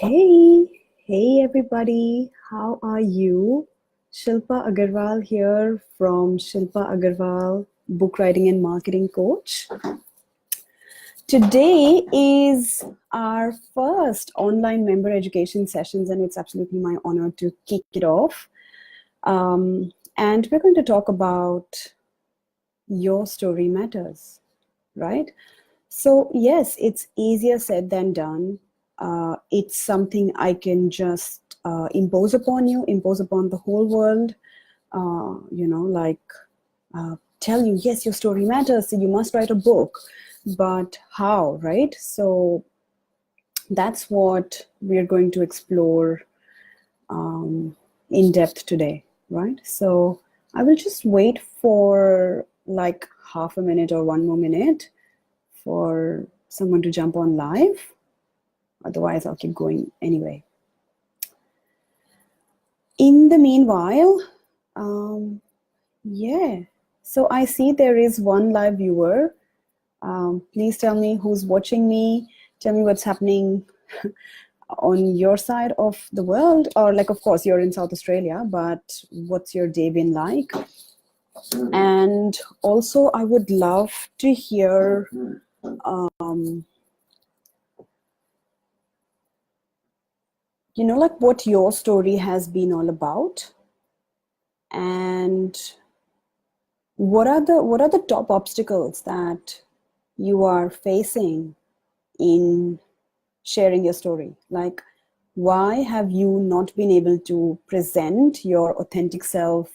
Hey everybody, how are you? Shilpa Agarwal here from Shilpa Agarwal, book writing and marketing coach. Today is our first online member education sessions, and it's absolutely my honor to kick it off. And we're going to talk about your story matters, right? So, yes, it's easier said than done. It's something I can just impose upon you, impose upon the whole world, like tell you, yes, your story matters, so you must write a book. But how, right? So, that's what we're going to explore in depth today, right? So, I will just wait for like half a minute or one more minute for someone to jump on live. Otherwise, I'll keep going anyway. In the meanwhile, yeah. So I see there is one live viewer. Please tell me who's watching me. Tell me what's happening on your side of the world. Or like, of course, you're in South Australia, but what's your day been like? And also, I would love to hear like what your story has been all about, and what are the top obstacles that you are facing in sharing your story? Like, why have you not been able to present your authentic self,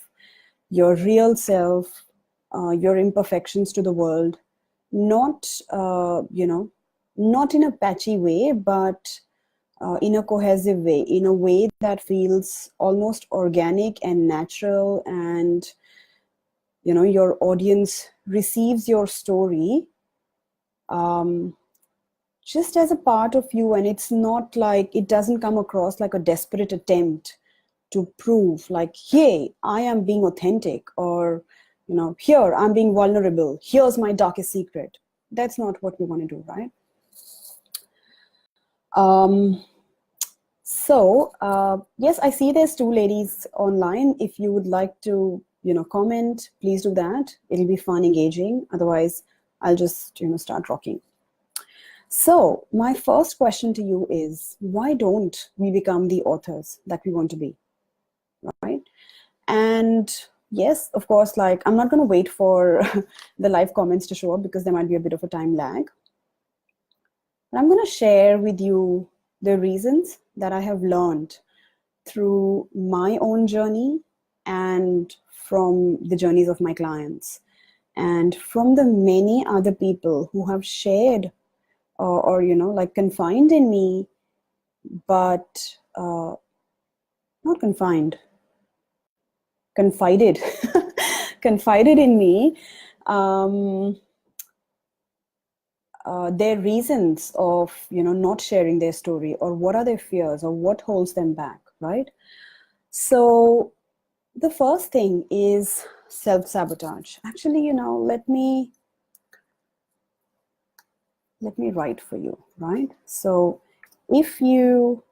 your real self, your imperfections to the world? Not not in a patchy way, but in a cohesive way, in a way that feels almost organic and natural, and your audience receives your story just as a part of you, and it's not like, it doesn't come across like a desperate attempt to prove like, hey, I am being authentic, or here I'm being vulnerable, here's my darkest secret. That's not what we want to do, right? Yes, I see there's two ladies online. If you would like to, comment, please do that. It'll be fun, engaging. Otherwise, I'll just, start rocking. So my first question to you is, why don't we become the authors that we want to be, right? And yes, of course, like, I'm not going to wait for the live comments to show up because there might be a bit of a time lag. But I'm going to share with you the reasons that I have learned through my own journey, and from the journeys of my clients, and from the many other people who have shared or like confined in me, but not confined, confided, confided in me, their reasons of not sharing their story, or what are their fears, or what holds them back, right? So the first thing is self-sabotage. Actually, let me write for you, right? So if you're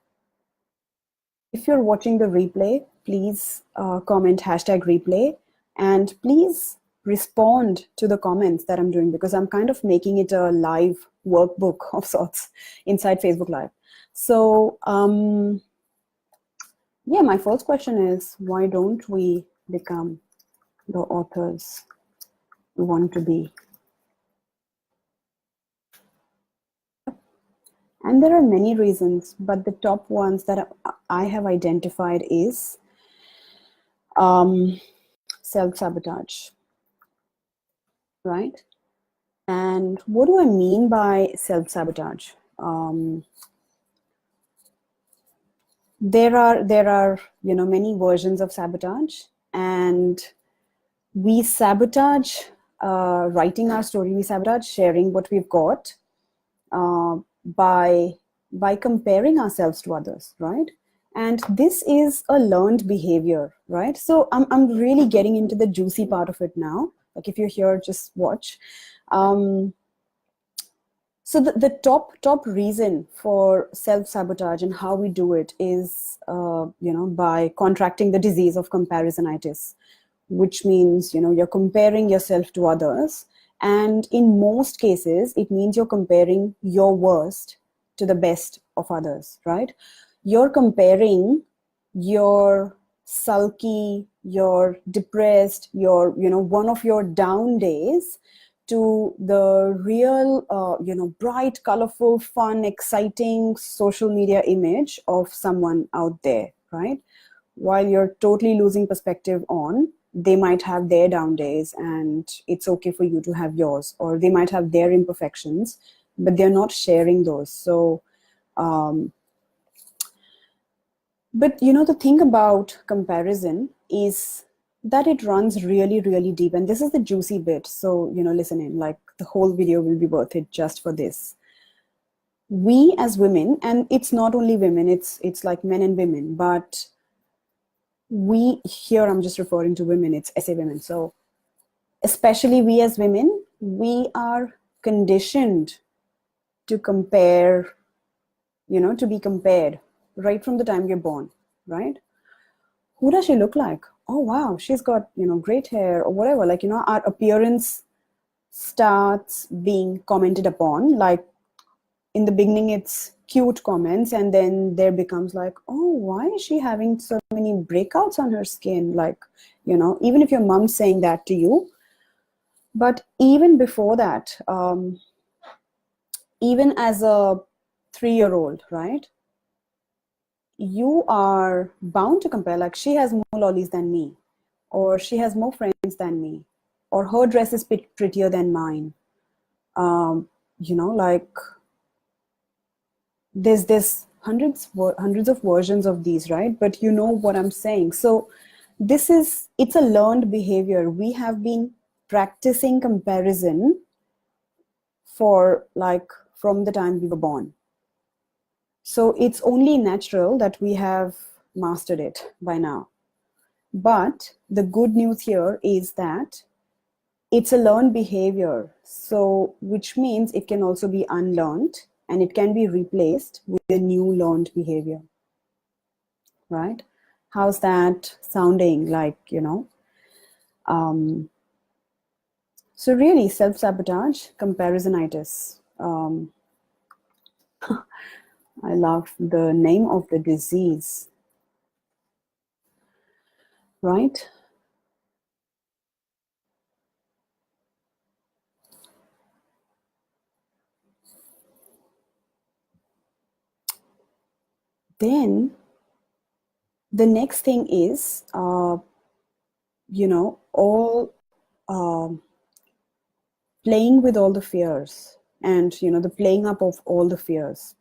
watching the replay, please comment #replay, and please respond to the comments that I'm doing, because I'm kind of making it a live workbook of sorts inside Facebook Live. So yeah, my first question is, why don't we become the authors we want to be? And there are many reasons, but the top ones that I have identified is self-sabotage, right? And what do I mean by self-sabotage? There are many versions of sabotage, and we sabotage writing our story. We sabotage sharing what we've got by comparing ourselves to others, right? And this is a learned behavior, right? So I'm really getting into the juicy part of it now. Like, if you're here, just watch. So the top reason for self-sabotage and how we do it is, by contracting the disease of comparisonitis, which means, you're comparing yourself to others. And in most cases, it means you're comparing your worst to the best of others, right? You're comparing your sulky, your depressed, your, one of your down days to the real, bright, colorful, fun, exciting social media image of someone out there, right? While you're totally losing perspective on, they might have their down days and it's okay for you to have yours, or they might have their imperfections, but they're not sharing those. So, but the thing about comparison is that it runs really, really deep. And this is the juicy bit. So, listen in, like the whole video will be worth it just for this. We as women, and it's not only women, it's like men and women, but we here, I'm just referring to women, it's SA women. So especially we as women, we are conditioned to compare, to be compared right from the time you're born, right? Who does she look like? Oh, wow, she's got, great hair or whatever. Like, our appearance starts being commented upon. Like in the beginning, it's cute comments. And then there becomes like, oh, why is she having so many breakouts on her skin? Like, even if your mom's saying that to you. But even before that, even as a 3-year-old, right? You are bound to compare, like she has more lollies than me, or she has more friends than me, or her dress is prettier than mine. Like there's hundreds of versions of these, right? But you know what I'm saying. So it's a learned behavior. We have been practicing comparison for like from the time we were born. So it's only natural that we have mastered it by now. But the good news here is that it's a learned behavior. So which means it can also be unlearned and it can be replaced with a new learned behavior, right? How's that sounding? Like, so really self-sabotage, comparisonitis. I love the name of the disease, right? Then the next thing is, all playing with all the fears and, the playing up of all the fears.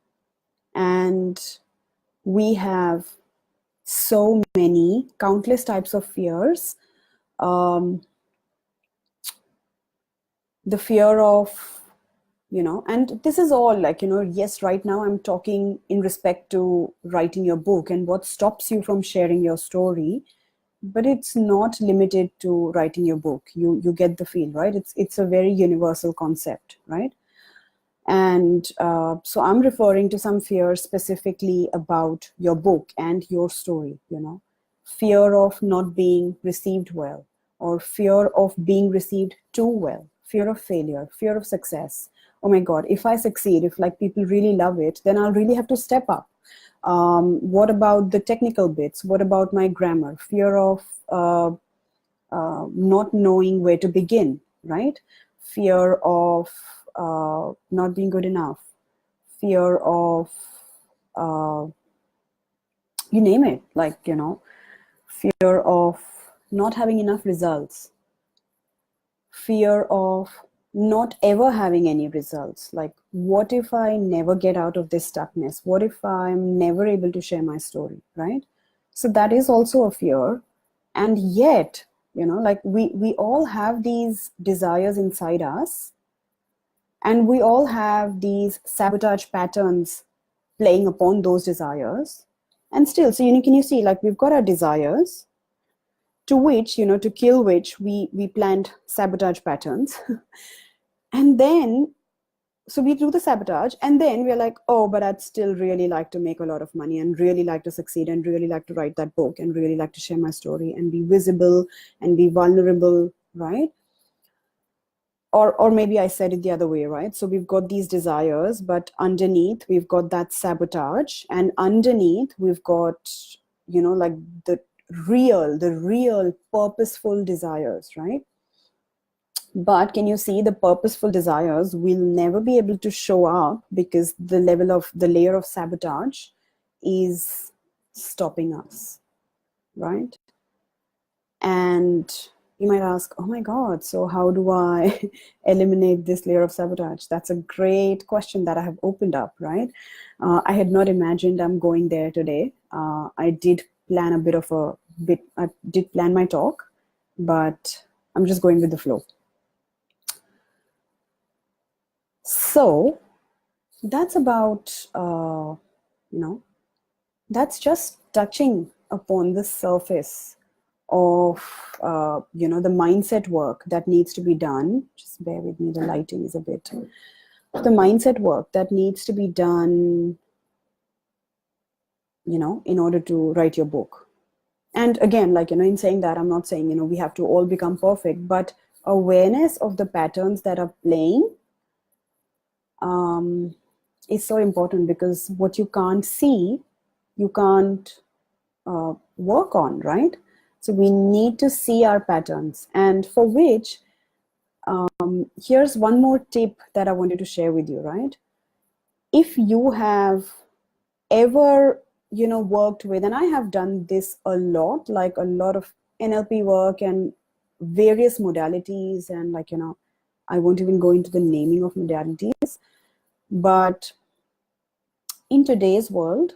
And we have so many, countless types of fears. The fear of, and this is all like, yes, right now I'm talking in respect to writing your book and what stops you from sharing your story, but it's not limited to writing your book. You get the feel, right? It's a very universal concept, right? And so I'm referring to some fears specifically about your book and your story, fear of not being received well, or fear of being received too well, fear of failure, fear of success. Oh my God, if I succeed, if like people really love it, then I'll really have to step up. What about the technical bits? What about my grammar? Fear of not knowing where to begin, right? Fear of not being good enough, fear of, you name it, like, fear of not having enough results, fear of not ever having any results. Like, what if I never get out of this stuckness? What if I'm never able to share my story, right? So that is also a fear. And yet, like we all have these desires inside us, and we all have these sabotage patterns playing upon those desires. And still, so can you see, like, we've got our desires, to which, to kill which we plant sabotage patterns. And then so we do the sabotage, and then we're like, oh, but I'd still really like to make a lot of money and really like to succeed and really like to write that book and really like to share my story and be visible and be vulnerable, right? Or maybe I said it the other way, right? So we've got these desires, but underneath we've got that sabotage, and underneath we've got, like the real purposeful desires, right? But can you see, the purposeful desires will never be able to show up because the layer of sabotage is stopping us, right? And you might ask, oh my God, so how do I eliminate this layer of sabotage? That's a great question that I have opened up, right? I had not imagined I'm going there today. I did plan I did plan my talk, but I'm just going with the flow. So that's about, that's just touching upon the surface of, the mindset work that needs to be done. Just bear with me, the lighting is a bit. The mindset work that needs to be done, in order to write your book. And again, in saying that, I'm not saying, we have to all become perfect, but awareness of the patterns that are playing is so important, because what you can't see, you can't work on, right? So we need to see our patterns, and for which, here's one more tip that I wanted to share with you, right? If you have ever, worked with, and I have done this a lot, like a lot of NLP work and various modalities, and I won't even go into the naming of modalities, but in today's world,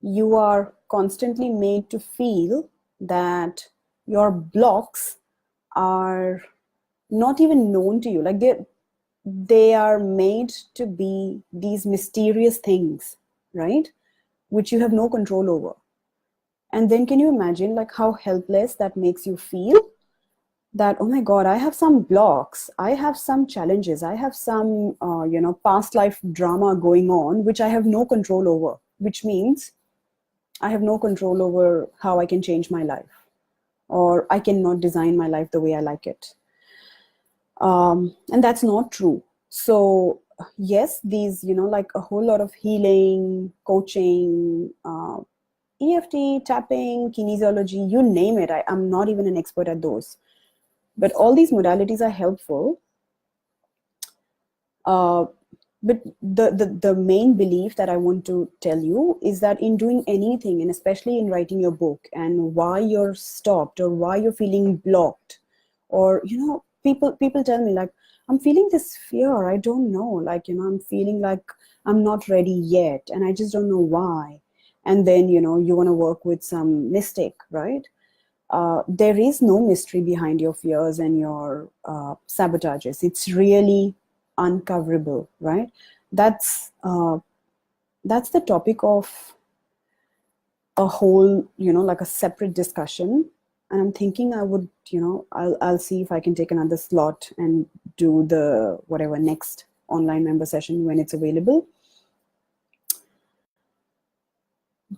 you are constantly made to feel that your blocks are not even known to you. Like they are made to be these mysterious things, right? Which you have no control over. And then can you imagine how helpless that makes you feel? That, oh my God, I have some blocks, I have some challenges, I have some, past life drama going on, which I have no control over, which means I have no control over how I can change my life, or I cannot design my life the way I like it. And that's not true. So yes, these, a whole lot of healing, coaching, EFT, tapping, kinesiology, you name it. I'm not even an expert at those. But all these modalities are helpful. But the main belief that I want to tell you is that in doing anything, and especially in writing your book, and why you're stopped or why you're feeling blocked, or, people tell me, I'm feeling this fear, I don't know, I'm feeling like I'm not ready yet, and I just don't know why. And then, you want to work with some mystic, right? There is no mystery behind your fears and your sabotages. It's really uncoverable, right? That's the topic of a whole, a separate discussion. And I'm thinking I would, I'll see if I can take another slot and do the whatever next online member session when it's available.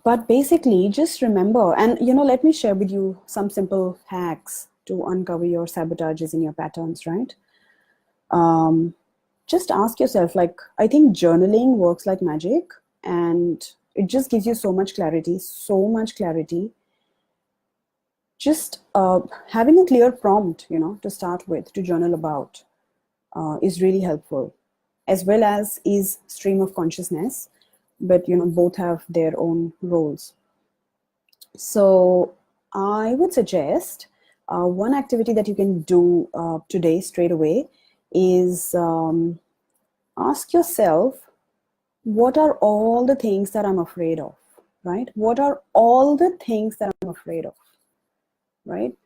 But basically, just remember, and let me share with you some simple hacks to uncover your sabotages in your patterns, right? Just ask yourself, I think journaling works like magic, and it just gives you so much clarity, Just having a clear prompt, to start with, to journal about, is really helpful, as well as is stream of consciousness. But both have their own roles. So I would suggest one activity that you can do today straight away is ask yourself, what are all the things that I'm afraid of, right? What are all the things that I'm afraid of, right?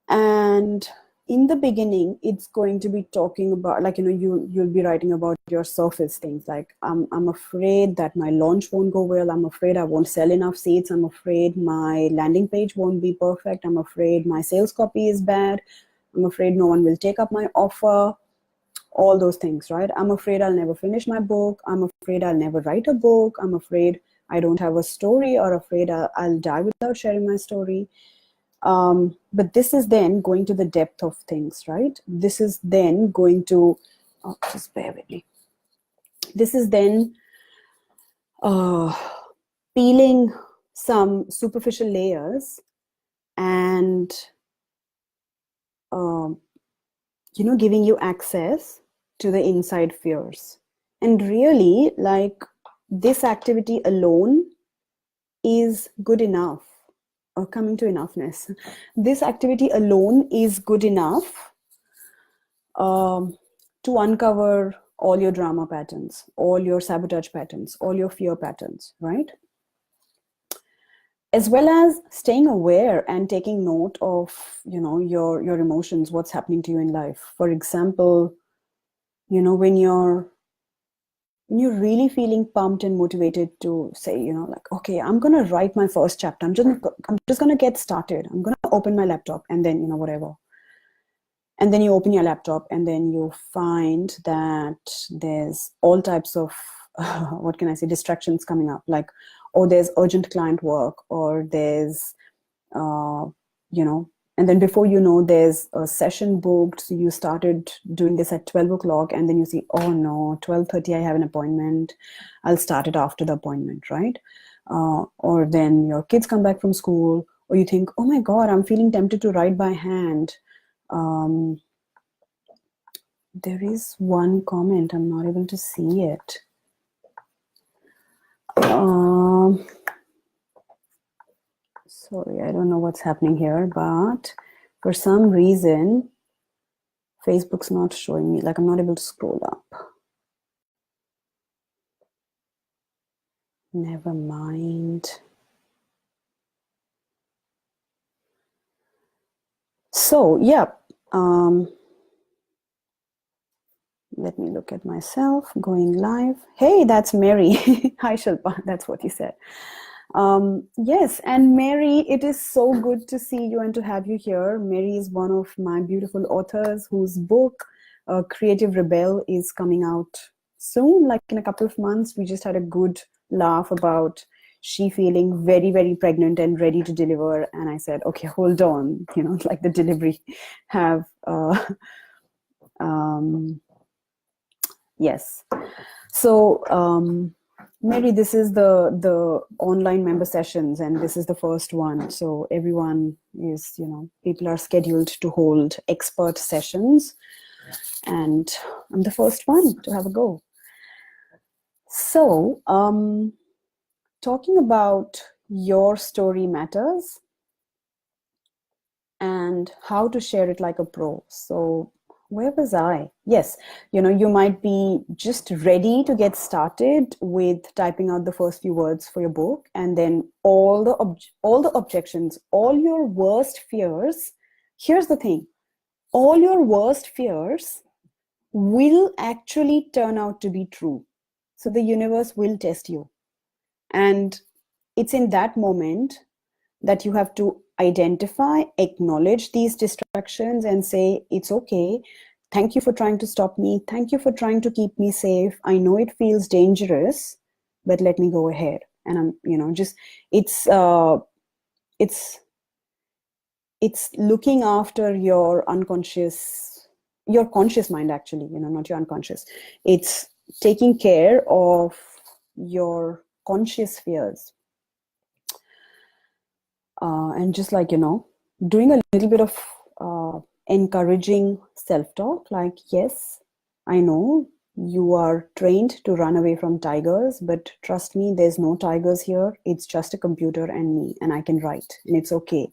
And in the beginning, it's going to be talking about, you'll be writing about your surface things, like I'm afraid that my launch won't go well, I'm afraid I won't sell enough seats, I'm afraid my landing page won't be perfect, I'm afraid my sales copy is bad, I'm afraid no one will take up my offer, all those things, right? I'm afraid I'll never finish my book. I'm afraid I'll never write a book. I'm afraid I don't have a story, or afraid I'll die without sharing my story. But this is then going to the depth of things, right? This is then going to, just bear with me. This is then peeling some superficial layers and, giving you access to the inside fears. And really, like, this activity alone is good enough, or coming to enoughness. This activity alone is good enough to uncover all your drama patterns, all your sabotage patterns, all your fear patterns, right? As well as staying aware and taking note of, your emotions, what's happening to you in life. For example, when you're really feeling pumped and motivated to say, like, okay, I'm going to write my first chapter. I'm just going to get started. I'm going to open my laptop and then, whatever. And then you open your laptop and then you find that there's all types of, what can I say, distractions coming up. Like, oh, there's urgent client work, or there's, and then before you know, there's a session booked. So you started doing this at 12 o'clock and then you see, oh no, 12:30, I have an appointment. I'll start it after the appointment, right? Or then your kids come back from school, or you think, oh my God, I'm feeling tempted to write by hand. There is one comment, I'm not able to see it. Sorry, I don't know what's happening here, but for some reason, Facebook's not showing me, like I'm not able to scroll up. Never mind. So, yeah. Let me look at myself going live. Hey, that's Mary. Hi, Shilpa. That's what you said. Yes, and Mary, it is so good to see you and to have you here. Mary is one of my beautiful authors whose book, Creative Rebel, is coming out soon, like in a couple of months. We just had a good laugh about she feeling very, very pregnant and ready to deliver. And I said, okay, hold on, like the delivery have... Yes. So, Mary, this is the online member sessions, and this is the first one. So everyone is, people are scheduled to hold expert sessions, and I'm the first one to have a go. So, talking about your story matters and how to share it like a pro. So, where was I? Yes, you might be just ready to get started with typing out the first few words for your book, and then all the objections, all your worst fears. Here's the thing: all your worst fears will actually turn out to be true. So the universe will test you, and it's in that moment that you have to identify, acknowledge these distractions and say, it's okay. Thank you for trying to stop me. Thank you for trying to keep me safe. I know it feels dangerous, but let me go ahead. And I'm, it's looking after your conscious mind, actually, not your unconscious. It's taking care of your conscious fears. And just like, doing a little bit of encouraging self-talk, like, yes, I know you are trained to run away from tigers, but trust me, there's no tigers here. It's just a computer and me, and I can write, and it's okay.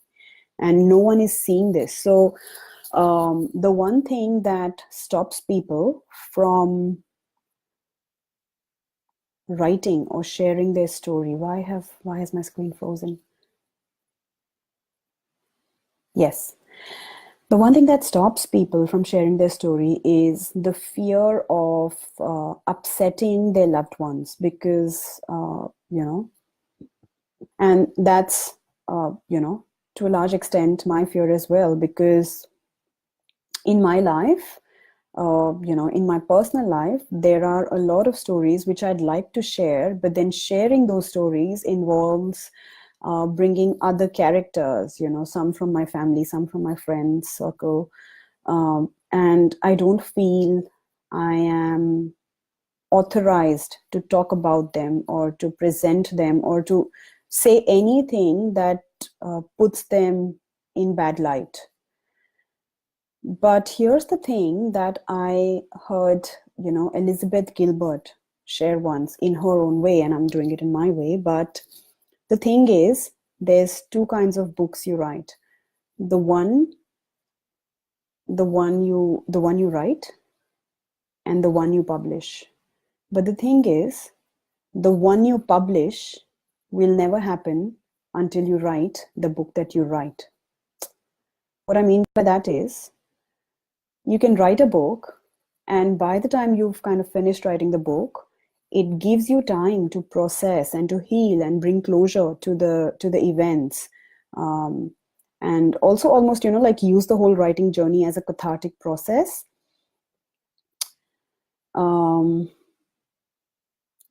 And no one is seeing this. So the one thing that stops people from writing or sharing their story, why has my screen frozen? Yes. The one thing that stops people from sharing their story is the fear of upsetting their loved ones, because, and that's, to a large extent my fear as well, because in my life, in my personal life, there are a lot of stories which I'd like to share, but then sharing those stories involves bringing other characters, some from my family, some from my friends circle. And I don't feel I am authorized to talk about them or to present them or to say anything that puts them in bad light. But here's the thing that I heard, Elizabeth Gilbert share once in her own way, and I'm doing it in my way. But the thing is, there's two kinds of books you write. The one you write, and the one you publish. But the thing is, the one you publish will never happen until you write the book that you write. What I mean by that is, you can write a book, and by the time you've kind of finished writing the book, it gives you time to process and to heal and bring closure to the events, and also almost like use the whole writing journey as a cathartic process.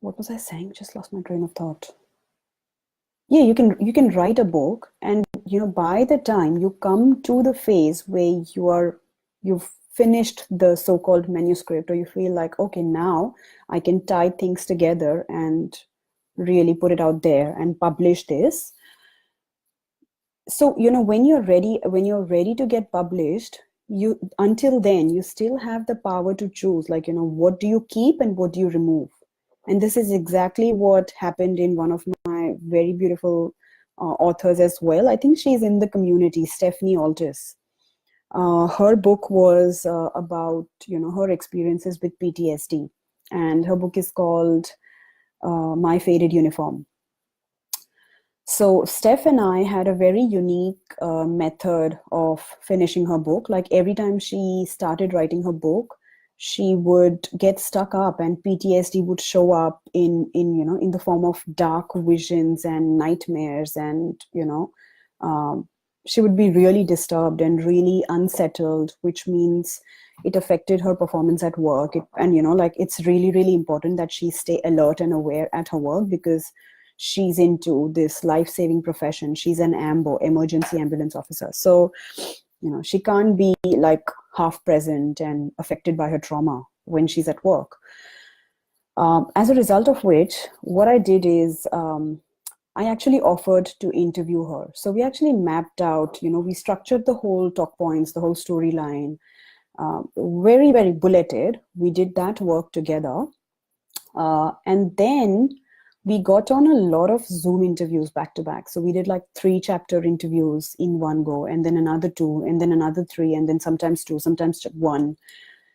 What was I saying? Just lost my train of thought. Yeah, you can write a book, and by the time you come to the phase where you've finished the so-called manuscript, or you feel like, okay, now I can tie things together and really put it out there and publish this. So when you're ready to get published, until then you still have the power to choose, like, what do you keep and what do you remove. And this is exactly what happened in one of my very beautiful authors as well. I think she's in the community, Stephanie Altis. Her book was about her experiences with PTSD, and her book is called My Faded Uniform. So Steph and I had a very unique method of finishing her book. Like, every time she started writing her book, she would get stuck up, and PTSD would show up in the form of dark visions and nightmares, and she would be really disturbed and really unsettled, which means it affected her performance at work. It's really, really important that she stay alert and aware at her work, because she's into this life-saving profession. She's an AMBO, emergency ambulance officer. So, she can't be like half present and affected by her trauma when she's at work. As a result of which, what I did is I actually offered to interview her. So we actually mapped out, we structured the whole talk points, the whole storyline, very, very bulleted. We did that work together. And then we got on a lot of Zoom interviews back to back. So we did like 3 chapter interviews in one go, and then another 2, and then another 3, and then sometimes 2, sometimes 1.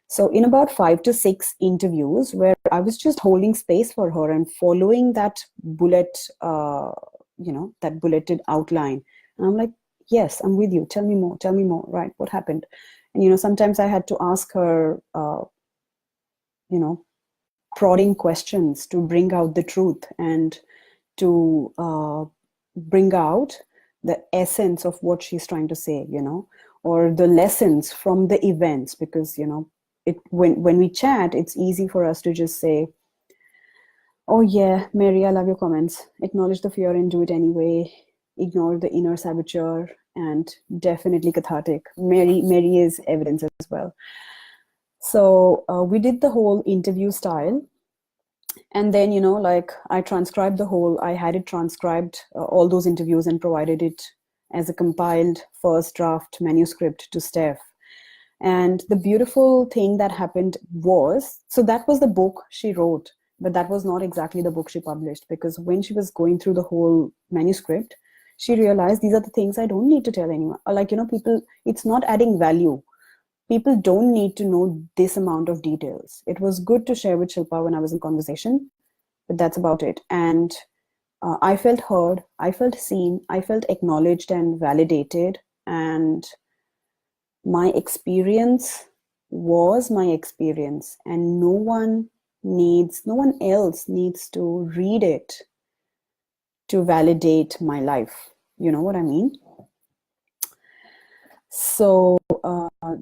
So in about 5 to 6 interviews, where I was just holding space for her and following that bullet, that bulleted outline. And I'm like, yes, I'm with you. Tell me more. Right. What happened? And, sometimes I had to ask her, prodding questions to bring out the truth and to bring out the essence of what she's trying to say, or the lessons from the events. Because, when we chat, it's easy for us to just say, oh yeah, Mary, I love your comments. Acknowledge the fear and do it anyway. Ignore the inner saboteur, and definitely cathartic. Mary is evidence as well. So we did the whole interview style. And then, I transcribed I had it transcribed, all those interviews, and provided it as a compiled first draft manuscript to Steph. And the beautiful thing that happened was, so that was the book she wrote, but that was not exactly the book she published, because when she was going through the whole manuscript, she realized these are the things I don't need to tell anyone. Like, people, it's not adding value. People don't need to know this amount of details. It was good to share with Shilpa when I was in conversation, but that's about it. And I felt heard, I felt seen, I felt acknowledged and validated. And my experience was my experience, and no one else needs to read it to validate my life. You know what I mean? So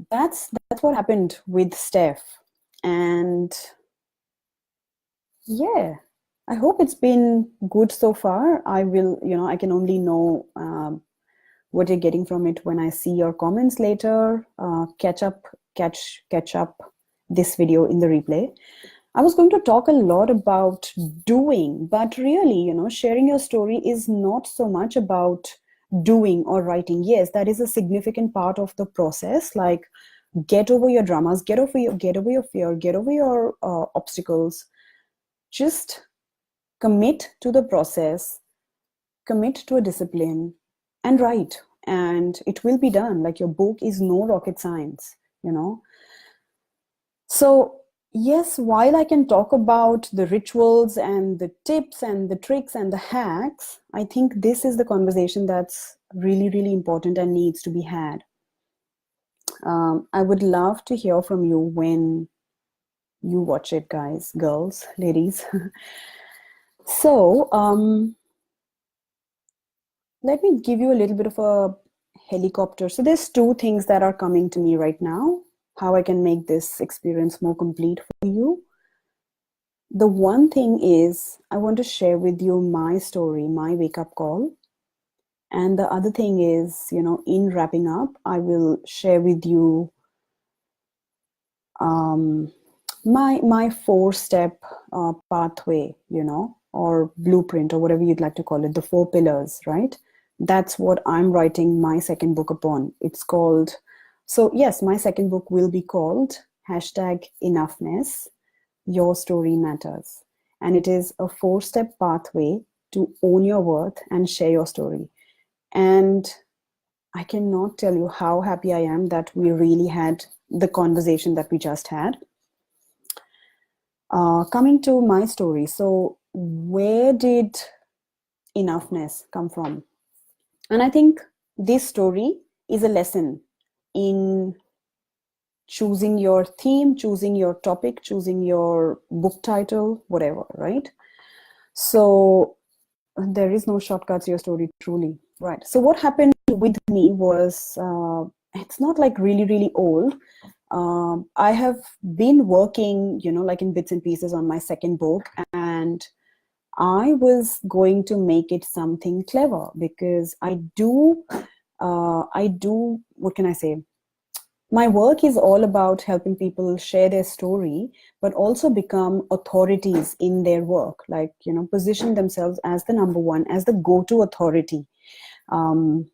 that's what happened with Steph. And yeah, I hope it's been good so far. I will, I can only know what you're getting from it when I see your comments later. Catch up this video in the replay. I was going to talk a lot about doing, but really, sharing your story is not so much about doing or writing. Yes, that is a significant part of the process. Like, get over your dramas, get over your fear, get over your obstacles. Just commit to the process, commit to a discipline, and write. And it will be done. Like, your book is no rocket science, So yes, while I can talk about the rituals and the tips and the tricks and the hacks, I think this is the conversation that's really, really important and needs to be had. I would love to hear from you when you watch it, guys, girls, ladies. So let me give you a little bit of a helicopter. So there's two things that are coming to me right now, how I can make this experience more complete for you. The one thing is, I want to share with you my story, my wake-up call. And the other thing is, in wrapping up, I will share with you my 4-step pathway, or blueprint, or whatever you'd like to call it, the 4 pillars, right? That's what I'm writing my second book upon. It's called, so yes, my second book will be called #Enoughness, Your Story Matters. And it is a 4-step pathway to own your worth and share your story. And I cannot tell you how happy I am that we really had the conversation that we just had. Coming to my story. So where did enoughness come from? And I think this story is a lesson in choosing your theme, choosing your topic, choosing your book title, whatever, right? So there is no shortcuts to your story, truly, right? So what happened with me was, it's not like really, really old. I have been working, like in bits and pieces on my second book, and I was going to make it something clever because I do, what can I say? My work is all about helping people share their story, but also become authorities in their work, like, position themselves as the number one, as the go-to authority, and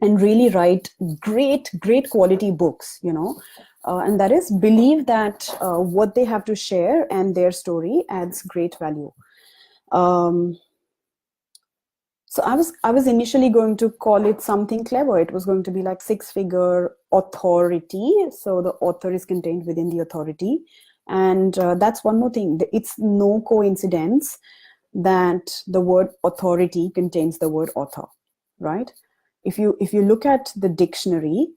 really write great quality books, and that is believe that what they have to share and their story adds great value. So I was initially going to call it something clever. It was going to be like 6-figure authority. So the author is contained within the authority. And that's one more thing. It's no coincidence that the word authority contains the word author, right? If you look at the dictionary,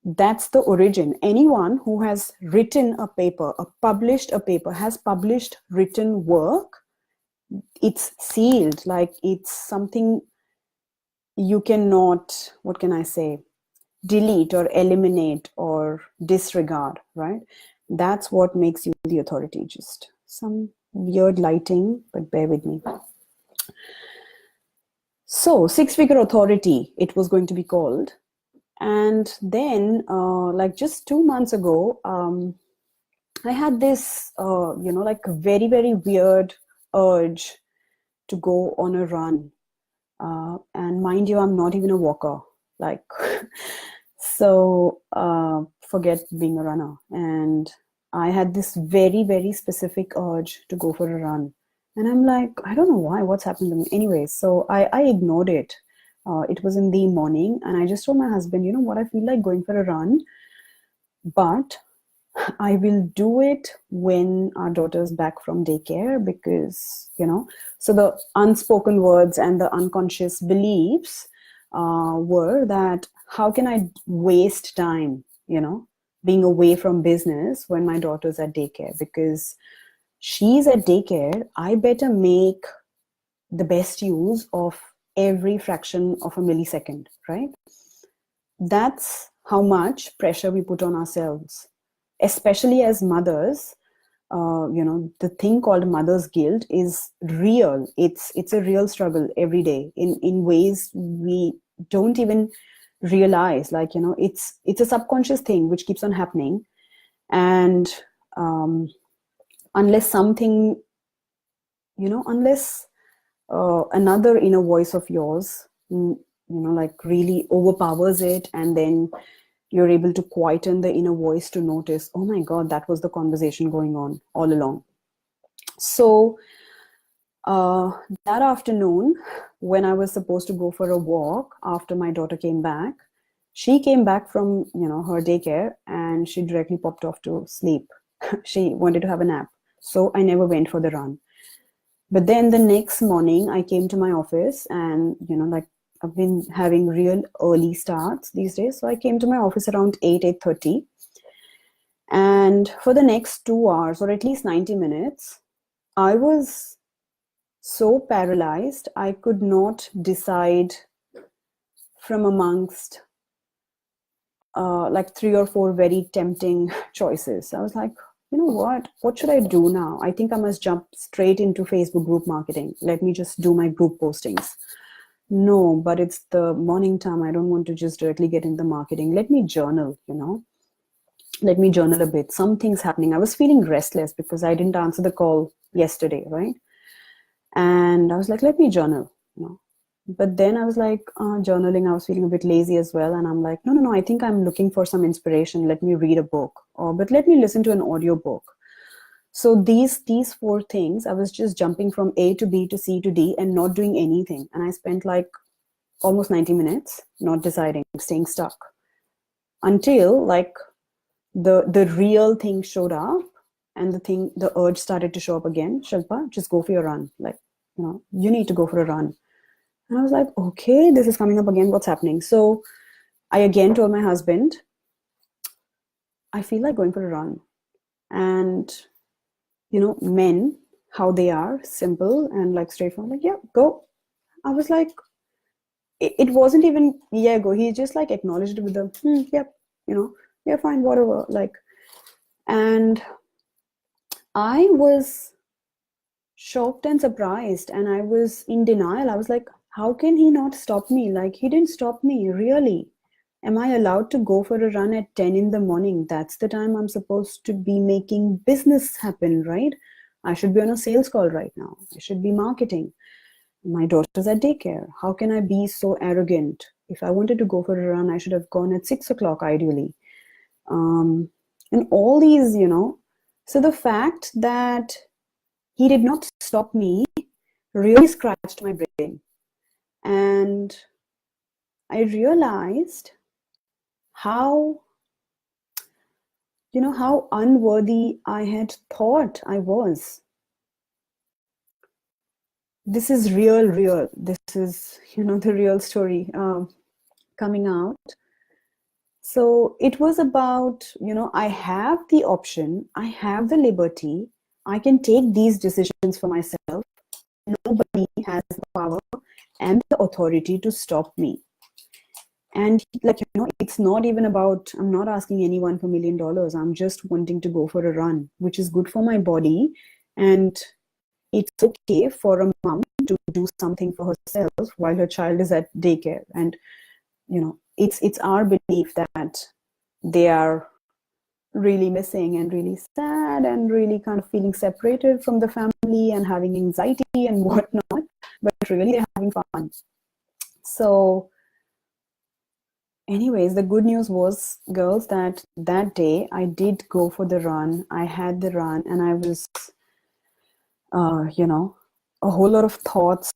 that's the origin. Anyone who has written a paper, published a paper, has published written work, it's sealed, like it's something you cannot, what can I say, delete or eliminate or disregard, right? That's what makes you the authority. Just some weird lighting, but bear with me. So 6-figure authority, it was going to be called. And then like just 2 months ago, I had this, like a very, very weird urge to go on a run. And mind you, I'm not even a walker. Like, so forget being a runner. And I had this very, very specific urge to go for a run. And I'm like, I don't know why, what's happened to me. Anyway, so I ignored it. It was in the morning, and I just told my husband, you know what, I feel like going for a run, but I will do it when our daughter's back from daycare, because, so the unspoken words and the unconscious beliefs were that how can I waste time, being away from business when my daughter's at daycare? Because she's at daycare, I better make the best use of every fraction of a millisecond, right? That's how much pressure we put on ourselves, especially as mothers. The thing called mother's guilt is real. It's a real struggle every day in ways we don't even realize. Like, it's a subconscious thing which keeps on happening. And unless something, unless another inner voice of yours, like really overpowers it, and then you're able to quieten the inner voice to notice, oh my God, that was the conversation going on all along. So that afternoon, when I was supposed to go for a walk after my daughter came back, she came back from, her daycare, and she directly popped off to sleep. She wanted to have a nap. So I never went for the run. But then the next morning, I came to my office, and, like, I've been having real early starts these days. So I came to my office around 8:30. And for the next 2 hours, or at least 90 minutes, I was so paralyzed. I could not decide from amongst like 3 or 4 very tempting choices. I was like, you know what should I do now? I think I must jump straight into Facebook group marketing. Let me just do my group postings. No, but it's the morning time. I don't want to just directly get into marketing. Let me journal, let me journal a bit. Something's happening. I was feeling restless because I didn't answer the call yesterday, right? And I was like, let me journal, But then I was like, journaling, I was feeling a bit lazy as well. And I'm like, no, I think I'm looking for some inspiration. Let me read a book, but let me listen to an audio book. So these 4 things, I was just jumping from A to B to C to D and not doing anything. And I spent like almost 90 minutes not deciding, staying stuck, until like the real thing showed up, and the urge started to show up again. Shilpa, just go for your run. Like, you need to go for a run. And I was like, okay, this is coming up again. What's happening? So I again told my husband, I feel like going for a run. And, men, how they are, simple and like straightforward, like, yeah, go. I was like, it wasn't even, yeah, go. He just like acknowledged it with the, yep, yeah, fine, whatever. Like, and I was shocked and surprised, and I was in denial. I was like, how can he not stop me? Like, he didn't stop me, really. Am I allowed to go for a run at 10 in the morning? That's the time I'm supposed to be making business happen, right? I should be on a sales call right now. I should be marketing. My daughter's at daycare. How can I be so arrogant? If I wanted to go for a run, I should have gone at 6 o'clock, ideally. And all these, So the fact that he did not stop me really scratched my brain. And I realized how unworthy I had thought I was. This is real. This is, the real story coming out. So it was about, I have the option, I have the liberty, I can take these decisions for myself. Nobody has the power and the authority to stop me. And like, it's not even about, I'm not asking anyone for $1 million. I'm just wanting to go for a run, which is good for my body. And it's okay for a mom to do something for herself while her child is at daycare. And, it's our belief that they are really missing and really sad and really kind of feeling separated from the family and having anxiety and whatnot, but really they're having fun. So anyways, the good news was, girls, that day I did go for the run. I had the run, and I was, a whole lot of thoughts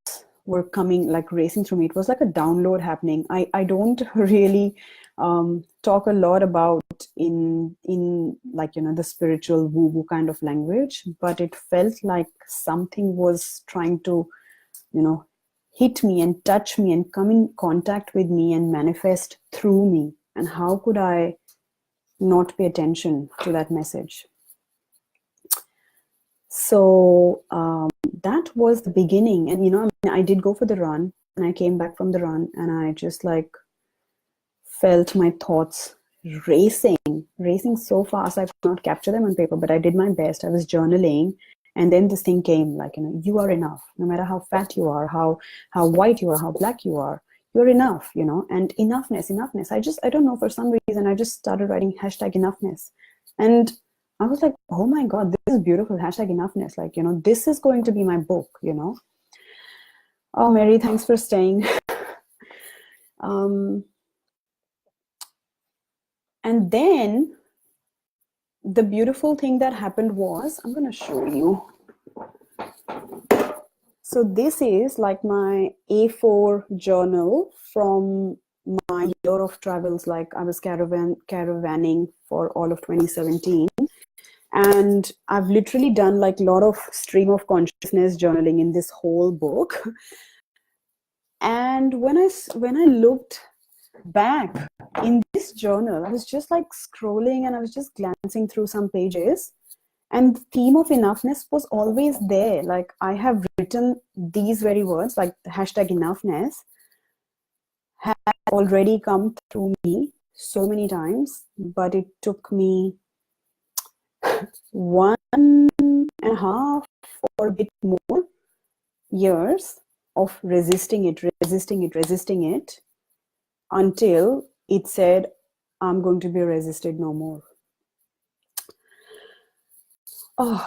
were coming, like racing through me. It was like a download happening. I don't really talk a lot about in like, the spiritual woo-woo kind of language, but it felt like something was trying to, hit me and touch me and come in contact with me and manifest through me. And how could I not pay attention to that message? So that was the beginning. And, I did go for the run, and I came back from the run, and I just like felt my thoughts racing so fast. I could not capture them on paper, but I did my best. I was journaling, and then this thing came, like, you are enough. No matter how fat you are, how white you are, how black you are, you're enough, and enoughness. I don't know, for some reason, I just started writing #enoughness. And I was like, oh my God, this is beautiful, #enoughness. Like, this is going to be my book, Oh, Mary, thanks for staying. And then the beautiful thing that happened was, I'm going to show you. So this is like my A4 journal from my year of travels. Like, I was caravanning for all of 2017. And I've literally done like a lot of stream of consciousness journaling in this whole book. And when I looked back in this journal, I was just like scrolling and I was just glancing through some pages, and the theme of enoughness was always there. Like, I have written these very words, like the #enoughness had already come through me so many times, but it took me 1.5 or a bit more years of resisting it until it said, I'm going to be resisted no more. Oh,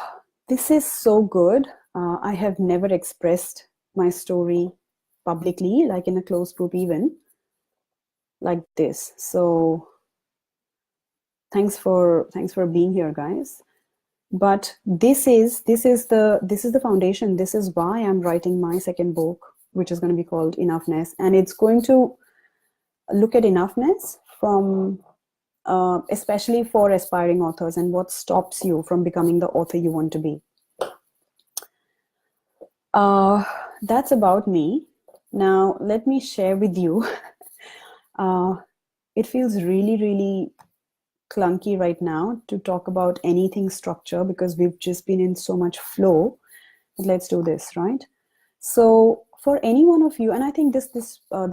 this is so good. I have never expressed my story publicly, like in a closed group even, like this. So thanks for being here, guys. But this is the foundation. This is why I'm writing my second book, which is going to be called Enoughness, and it's going to look at enoughness from especially for aspiring authors, and what stops you from becoming the author you want to be. That's about me. Now let me share with you. It feels really, really clunky right now to talk about anything structure, because we've just been in so much flow. But let's do this, right? So for any one of you, and I think the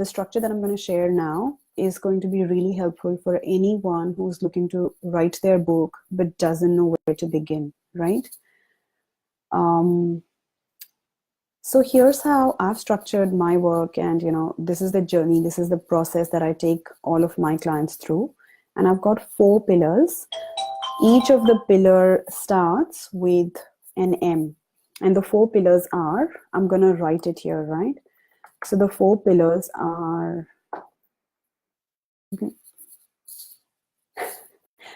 structure that I'm going to share now is going to be really helpful for anyone who's looking to write their book but doesn't know where to begin, right? So here's how I've structured my work, and this is the journey, this is the process that I take all of my clients through. And I've got 4 pillars. Each of the pillar starts with an M. And the 4 pillars are, I'm going to write it here, right? So the 4 pillars are, okay.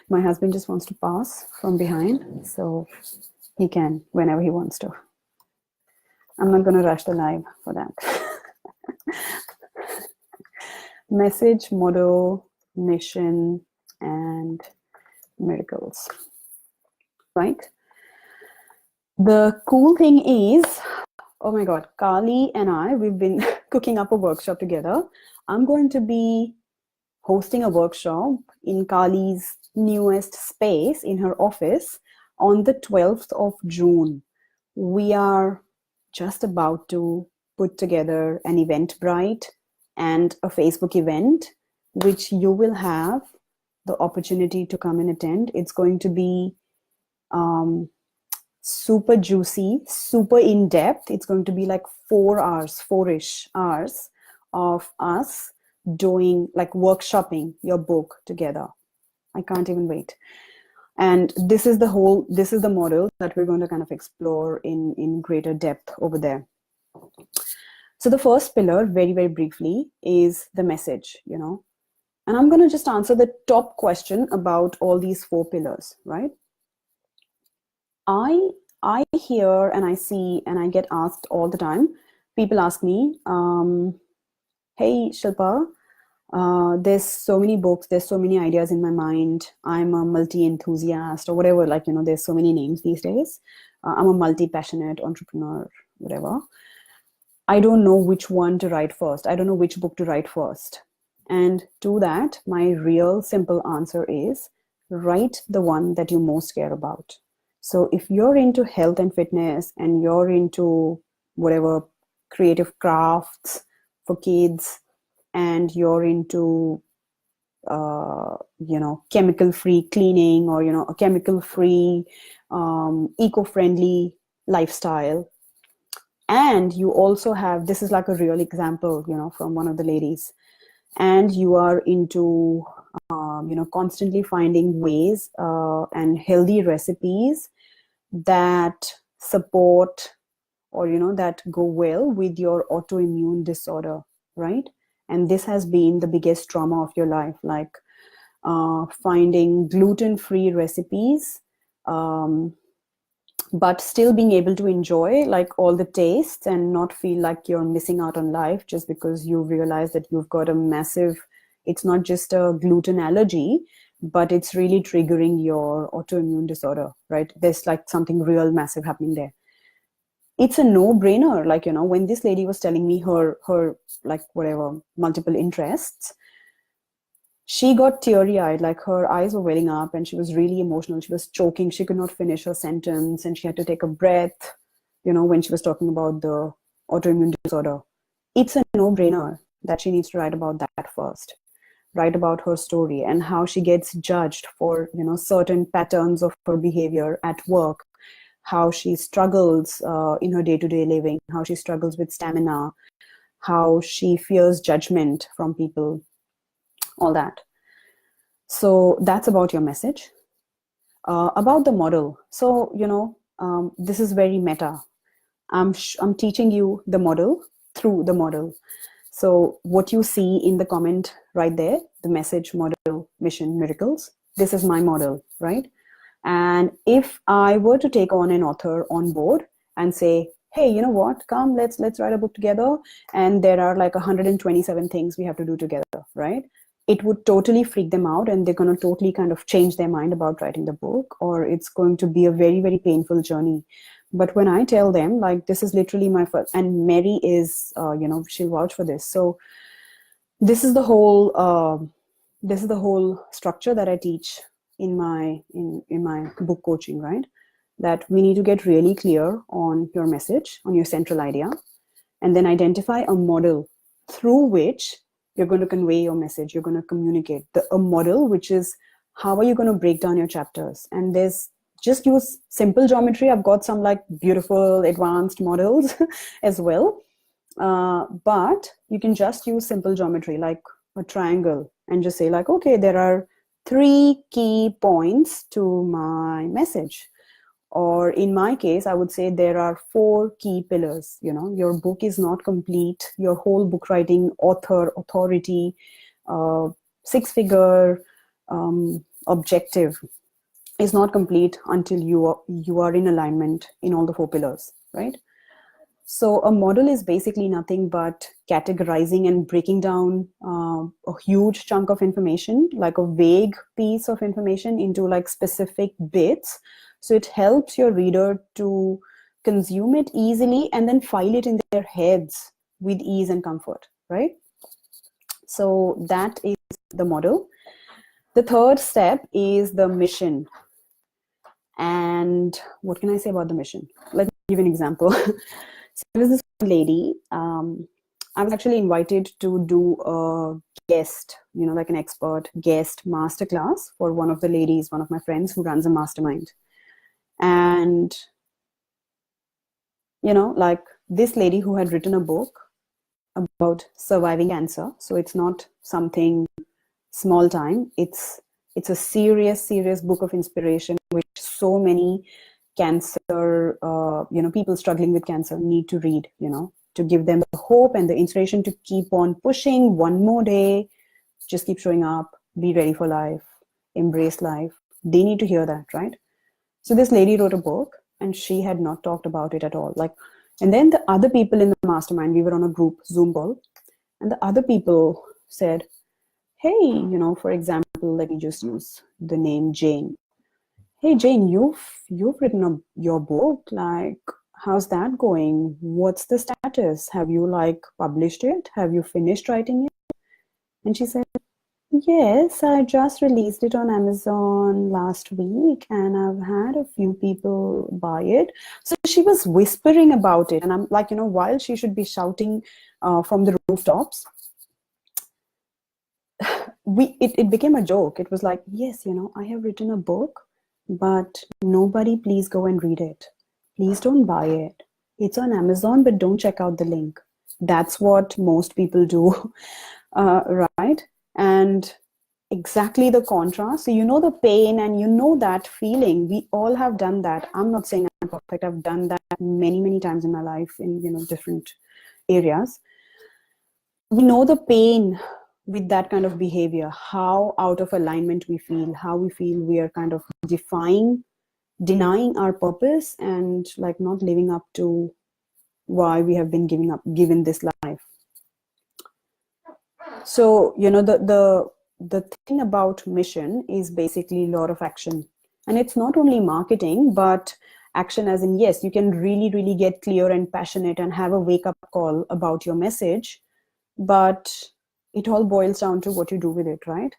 My husband just wants to pass from behind, so he can whenever he wants to. I'm not going to rush the live for that. Message, motto, mission, and miracles, right? The cool thing is, oh my God, Kali and I, we've been cooking up a workshop together. I'm going to be hosting a workshop in Kali's newest space in her office on the 12th of June. We are just about to put together an Eventbrite and a Facebook event, which you will have the opportunity to come and attend. It's going to be super juicy, super in-depth. It's going to be like 4-ish hours of us doing like workshopping your book together. I can't even wait. And this is the model that we're going to kind of explore in greater depth over there. So the first pillar, very, very briefly, is the message, and I'm going to just answer the top question about all these 4 pillars, right? I hear and I see and I get asked all the time. People ask me, hey, Shilpa, there's so many books, there's so many ideas in my mind. I'm a multi-enthusiast or whatever, like, there's so many names these days. I'm a multi-passionate entrepreneur, whatever. I don't know which one to write first. I don't know which book to write first. And to that, my real simple answer is write the one that you most care about. So if you're into health and fitness and you're into whatever creative crafts for kids, and you're into chemical-free cleaning, or, a chemical-free, eco-friendly lifestyle. And you also have, this is like a real example, from one of the ladies, and you are into, constantly finding ways and healthy recipes that support, or, that go well with your autoimmune disorder, right? And this has been the biggest trauma of your life, like finding gluten-free recipes, but still being able to enjoy like all the tastes and not feel like you're missing out on life just because you realize that you've got a massive, it's not just a gluten allergy, but it's really triggering your autoimmune disorder, right? There's like something real massive happening there. It's a no-brainer. Like, when this lady was telling me her like whatever multiple interests, she got teary-eyed, like her eyes were welling up and she was really emotional. She was choking. She could not finish her sentence and she had to take a breath, when she was talking about the autoimmune disorder. It's a no-brainer that she needs to write about that first. Write about her story and how she gets judged for, certain patterns of her behavior at work, how she struggles in her day-to-day living, how she struggles with stamina, how she fears judgment from people, all that. So that's about your message. About the model. So, this is very meta. I'm teaching you the model through the model. So what you see in the comment right there, the message, model, mission, miracles, this is my model, right? And if I were to take on an author on board and say, hey, you know what, come, let's write a book together, and there are like 127 things we have to do together, right? It would totally freak them out and they're going to totally kind of change their mind about writing the book, or it's going to be a very, very painful journey. But when I tell them, like, this is literally my first, and Mary is, she'll vouch for this. So this is the whole structure that I teach in my book coaching, right? That we need to get really clear on your message, on your central idea, and then identify a model through which you're going to convey your message, you're going to communicate. A model, which is how are you going to break down your chapters? And just use simple geometry. I've got some like beautiful advanced models as well. But you can just use simple geometry like a triangle and just say like, okay, there are 3 key points to my message. Or in my case, I would say there are 4 key pillars. Your book is not complete. Your whole book writing authority, 6-figure objective is not complete until you are in alignment in all the 4 pillars, right? So a model is basically nothing but categorizing and breaking down a huge chunk of information, like a vague piece of information, into like specific bits. So it helps your reader to consume it easily and then file it in their heads with ease and comfort, right? So that is the model. The third step is the mission. And what can I say about the mission? Let me give you an example. So there was this lady, I was actually invited to do a guest, like an expert guest masterclass for one of the ladies, one of my friends who runs a mastermind. And, like this lady who had written a book about surviving cancer. So it's not something small time. It's a serious book of inspiration, which so many cancer, people struggling with cancer need to read, to give them the hope and the inspiration to keep on pushing one more day, just keep showing up, be ready for life, embrace life. They need to hear that, right? So this lady wrote a book and she had not talked about it at all. And then the other people in the mastermind, we were on a group Zoom call, and the other people said, hey, for example, let me just use the name Jane. Hey Jane, you've written your book, like, how's that going? What's the status? Have you like published it? Have you finished writing it? And she said, yes, I just released it on Amazon last week and I've had a few people buy it. So she was whispering about it, and I'm like, while she should be shouting from the rooftops, it became a joke. It was like, yes, I have written a book, but nobody please go and read it. Please don't buy it. It's on Amazon, but don't check out the link. That's what most people do, right? And exactly the contrast. So the pain and that feeling. We all have done that. I'm not saying I'm perfect. I've done that many, many times in my life in different areas. We know the pain with that kind of behavior, how out of alignment we feel, how we feel we are kind of denying our purpose and like not living up to why we have been given this life. So the thing about mission is basically a lot of action, and it's not only marketing but action, as in, yes, you can really get clear and passionate and have a wake-up call about your message, but it all boils down to what you do with it, right?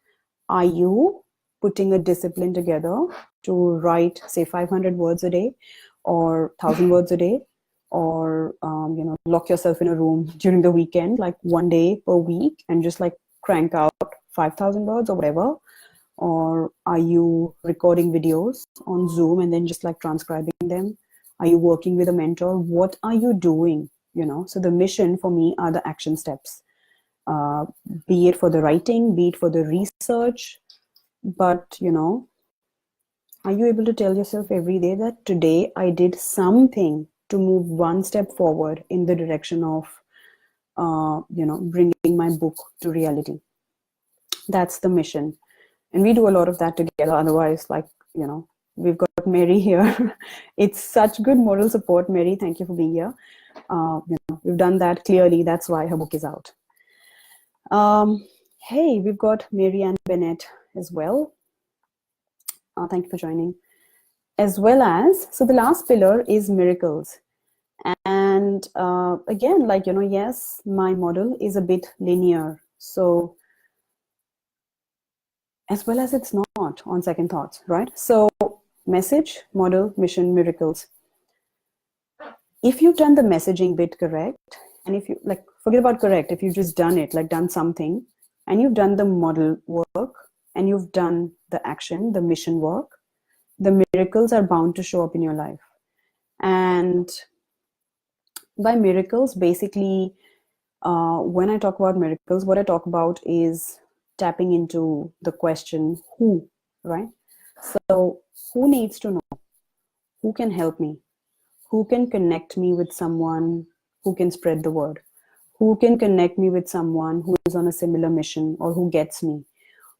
Are you putting a discipline together to write, say, 500 words a day or 1,000 words a day, or lock yourself in a room during the weekend, like one day per week, and just like crank out 5,000 words or whatever? Or are you recording videos on Zoom and then just like transcribing them? Are you working with a mentor? What are you doing? So the mission for me are the action steps, be it for the writing, be it for the research. But are you able to tell yourself every day that today I did something to move one step forward in the direction of bringing my book to reality? That's the mission. And we do a lot of that together. Otherwise, like, we've got Mary here. It's such good moral support, Mary. Thank you for being here. We've done that clearly. That's why her book is out. Hey, we've got Mary Ann Bennett as well. Thank you for joining. As well as, so the last pillar is miracles. And again, like, yes, my model is a bit linear. So as well as it's not on second thoughts, right? So message, model, mission, miracles. If you've done the messaging bit correct, and if you like, forget about correct, if you've just done it, like done something, and you've done the model work, and you've done the action, the mission work, the miracles are bound to show up in your life. And by miracles, basically, when I talk about miracles, what I talk about is tapping into the question, who, right? So who needs to know? Who can help me? Who can connect me with someone who can spread the word? Who can connect me with someone who is on a similar mission or who gets me?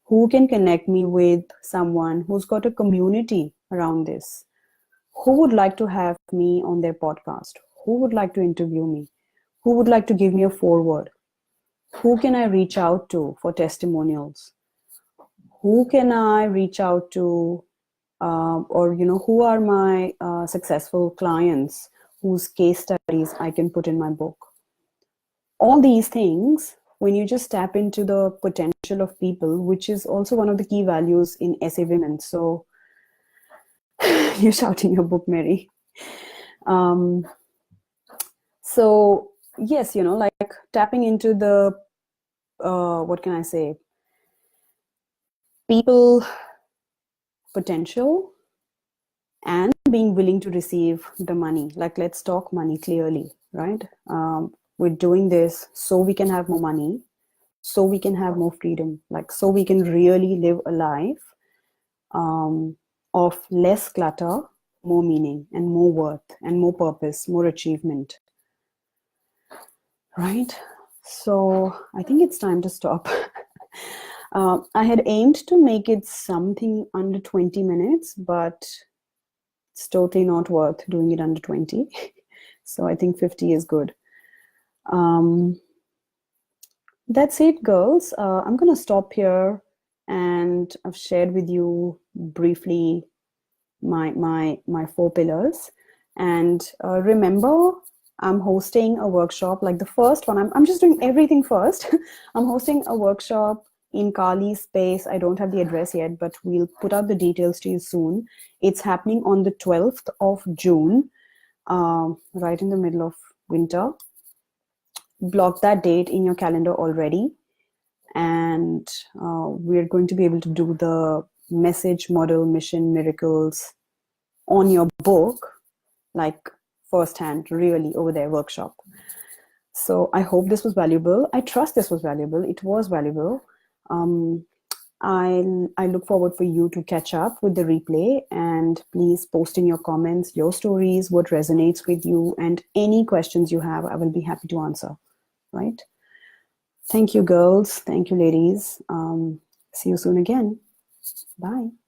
Who can connect me with someone who's got a community around this? Who would like to have me on their podcast? Who would like to interview me? Who would like to give me a foreword? Who can I reach out to for testimonials? Who can I reach out to, or who are my successful clients whose case studies I can put in my book? All these things, when you just tap into the potential of people, which is also one of the key values in SA Women. So you're shouting your book, Mary. So yes, like tapping into the, what can I say? People potential and being willing to receive the money. Like, let's talk money clearly, right? We're doing this so we can have more money, so we can have more freedom, like so we can really live a life of less clutter, more meaning and more worth and more purpose, more achievement, right? So I think it's time to stop. I had aimed to make it something under 20 minutes, but it's totally not worth doing it under 20. So I think 50 is good. That's it, girls. I'm going to stop here, and I've shared with you briefly my 4 pillars. And remember, I'm hosting a workshop, like the first one. I'm just doing everything first. I'm hosting a workshop in Kali's space. I don't have the address yet, but we'll put out the details to you soon. It's happening on the 12th of June, right in the middle of winter. Block that date in your calendar already. And and we're going to be able to do the message, model, mission, miracles on your book, like firsthand, really over their workshop. So I hope this was valuable. I trust this was valuable. It was valuable. I look forward for you to catch up with the replay, and please post in your comments your stories, what resonates with you, and any questions you have, I will be happy to answer, right? Thank you, girls. Thank you, ladies. See you soon again. Bye.